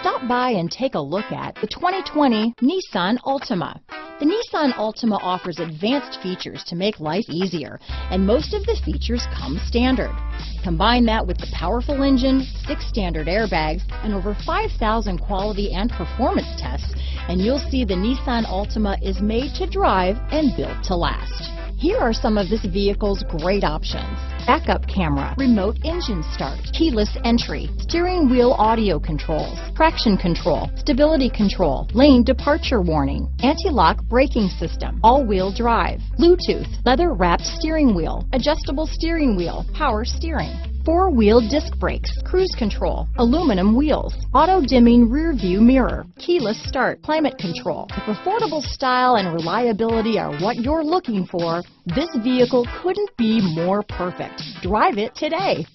Stop by and take a look at the 2020 Nissan Altima. The Nissan Altima offers advanced features to make life easier, and most of the features come standard. Combine that with the powerful engine, 6 standard airbags, and over 5,000 quality and performance tests, and you'll see the Nissan Altima is made to drive and built to last. Here are some of this vehicle's great options: backup camera, remote engine start, keyless entry, steering wheel audio controls, traction control, stability control, lane departure warning, anti-lock braking system, all-wheel drive, Bluetooth, leather-wrapped steering wheel, adjustable steering wheel, power steering, 4-wheel disc brakes, cruise control, aluminum wheels, auto-dimming rear view mirror, keyless start, climate control. If affordable style and reliability are what you're looking for, this vehicle couldn't be more perfect. Drive it today.